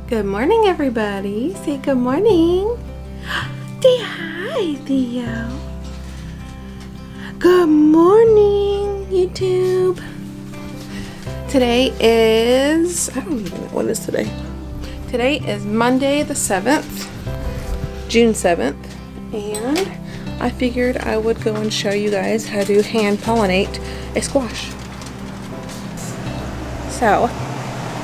Good morning, everybody. Say good morning. Say hi, Theo. Good morning, YouTube. Today is, I don't even know what is today. Today is Monday the 7th, June 7th, and I figured I would go and show you guys how to hand pollinate a squash. So,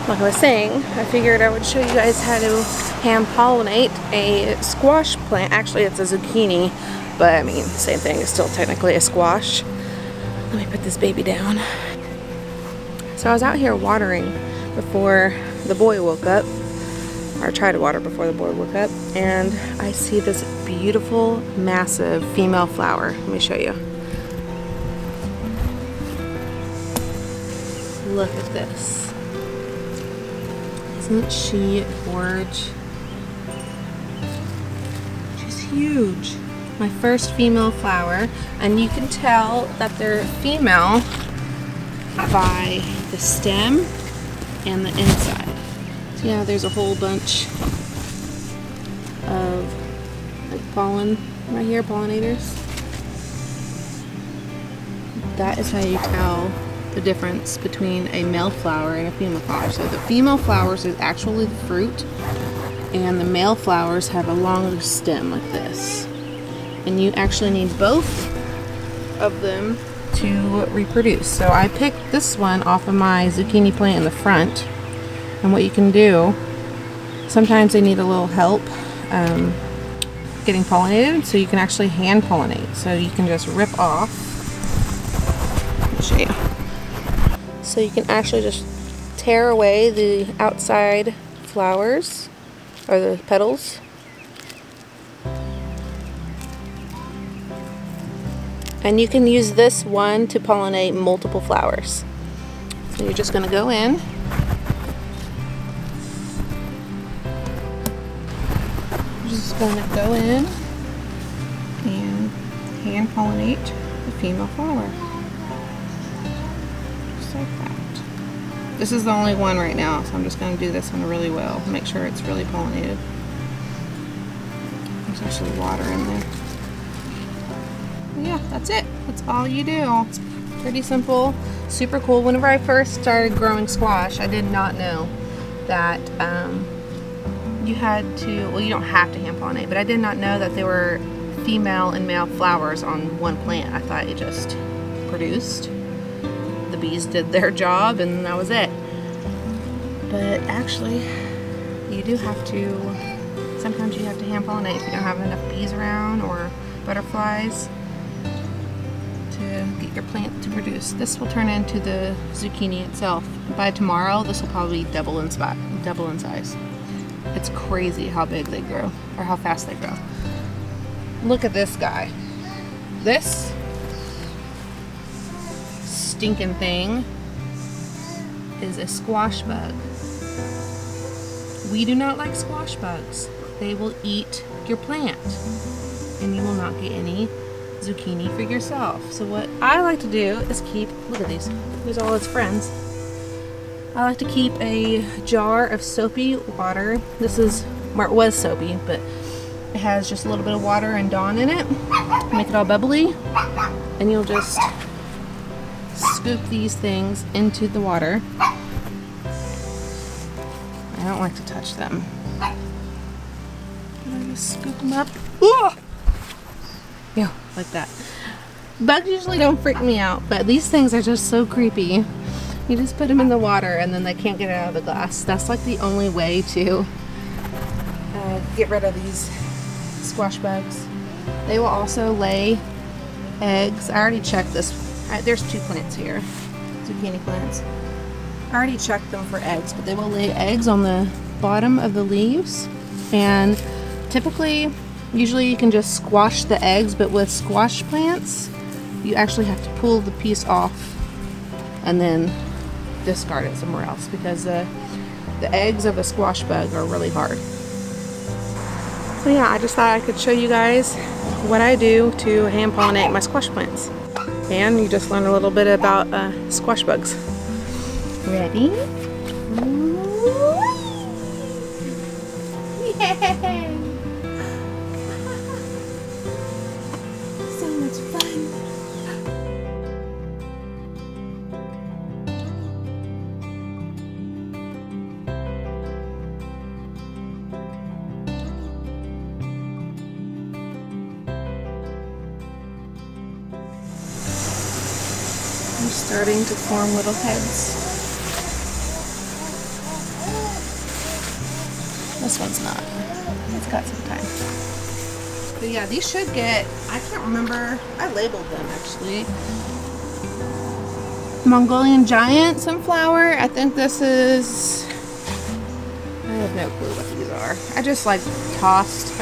like I was saying, I figured I would show you guys how to hand pollinate a squash plant. Actually, it's a zucchini, but I mean, same thing. It's still technically a squash. Let me put this baby down. So I was out here watering before the boy woke up, or I tried to water before the boy woke up, and I see this beautiful, massive female flower. Let me show you. Look at this. Isn't she gorgeous? She's huge. My first female flower, and you can tell that they're female by the stem and the inside. So yeah, there's a whole bunch of like pollen right here, pollinators. That is how you tell the difference between a male flower and a female flower. So the female flowers is actually the fruit, and the male flowers have a longer stem like this. And you actually need both of them to reproduce. So I picked this one off of my zucchini plant in the front, and what you can do, sometimes they need a little help getting pollinated, so you can actually hand pollinate. So you can just rip off. Let me show you. So you can actually just tear away the outside flowers, or the petals. And you can use this one to pollinate multiple flowers. So you're just going to go in. You're just going to go in and hand pollinate the female flower. Like that. This is the only one right now, so I'm just going to do this one really well. Make sure it's really pollinated. There's actually water in there. Yeah, that's it. That's all you do. It's pretty simple, super cool. Whenever I first started growing squash, I did not know that you had to, well, you don't have to hand pollinate, but I did not know that there were female and male flowers on one plant. I thought it just produced. The bees did their job and that was it. But actually, you do have to, sometimes you have to hand pollinate if you don't have enough bees around or butterflies to get your plant to produce. This will turn into the zucchini itself. By tomorrow, this will probably double in size. It's crazy how big they grow, or how fast they grow. Look at this guy. This stinking thing is a squash bug. We do not like squash bugs. They will eat your plant and you will not get any zucchini for yourself. So what I like to do is keep, look at these, here's all its friends. I like to keep a jar of soapy water. This is, where it was soapy, but it has just a little bit of water and Dawn in it. Make it all bubbly, and you'll just scoop these things into the water. I don't like to touch them. I just scoop them up. Ugh! Yeah, like that. Bugs usually don't freak me out, but these things are just so creepy. You just put them in the water and then they can't get out of the glass. That's like the only way to get rid of these squash bugs. They will also lay eggs. I already checked this. There's 2 plants here, zucchini plants. I already checked them for eggs, but they will lay eggs on the bottom of the leaves. And typically, usually you can just squash the eggs, but with squash plants, you actually have to pull the piece off and then discard it somewhere else, because the eggs of a squash bug are really hard. So yeah, I just thought I could show you guys what I do to hand pollinate my squash plants. And you just learned a little bit about squash bugs. Ready? So much fun. They're starting to form little heads. This one's not. It's got some time. But yeah, these should get, I can't remember, I labeled them actually. Mongolian giant sunflower. I think this is, I have no clue what these are. I just I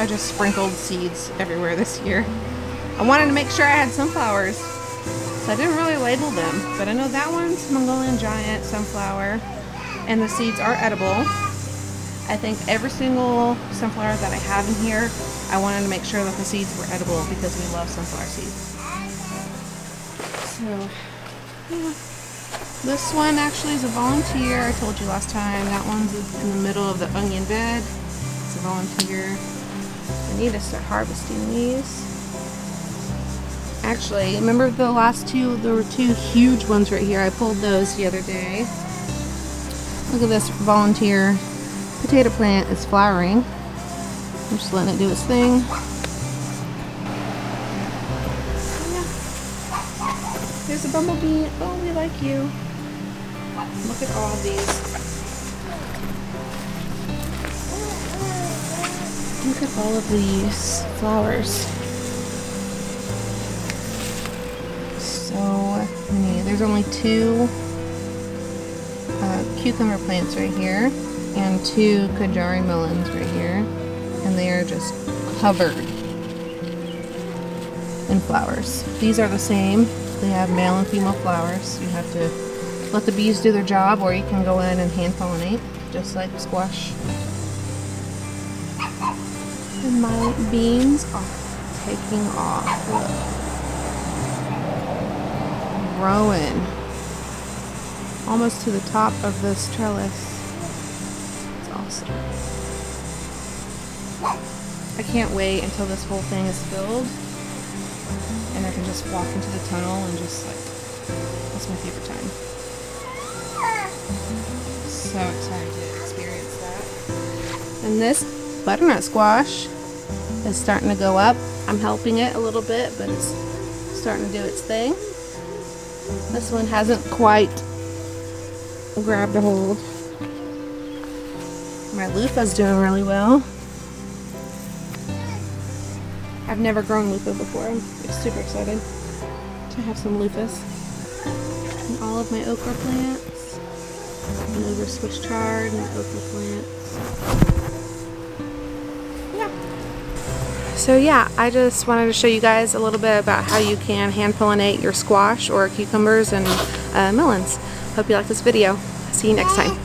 just sprinkled seeds everywhere this year. I wanted to make sure I had sunflowers, so I didn't really label them. But I know that one's Mongolian giant sunflower, and the seeds are edible. I think every single sunflower that I have in here, I wanted to make sure that the seeds were edible because we love sunflower seeds. So, yeah. This one actually is a volunteer. I told you last time. That one's in the middle of the onion bed. It's a volunteer. I need to start harvesting these. Actually, remember the last two? There were two huge ones right here. I pulled those the other day. Look at this volunteer potato plant is flowering. I'm just letting it do its thing. Yeah. There's a bumblebee. Oh, we like you. Look at all of these. Look at all of these flowers. So many. There's only two cucumber plants right here and two Kajari melons right here, and they are just covered in flowers. These are the same. They have male and female flowers. You have to let the bees do their job, or you can go in and hand pollinate, just like squash. And my beans are taking off. Look. Growing almost to the top of this trellis. It's awesome. I can't wait until this whole thing is filled and I can just walk into the tunnel and just that's my favorite time. So excited to experience that. And this butternut squash is starting to go up. I'm helping it a little bit, but it's starting to do its thing. This one hasn't quite grabbed a hold. My loofah's doing really well. I've never grown loofah before. I'm super excited to have some loofahs. And all of my okra plants. And those are Swiss chard and okra plants. Yeah. So yeah, I just wanted to show you guys a little bit about how you can hand pollinate your squash or cucumbers and melons. Hope you like this video. See you next time.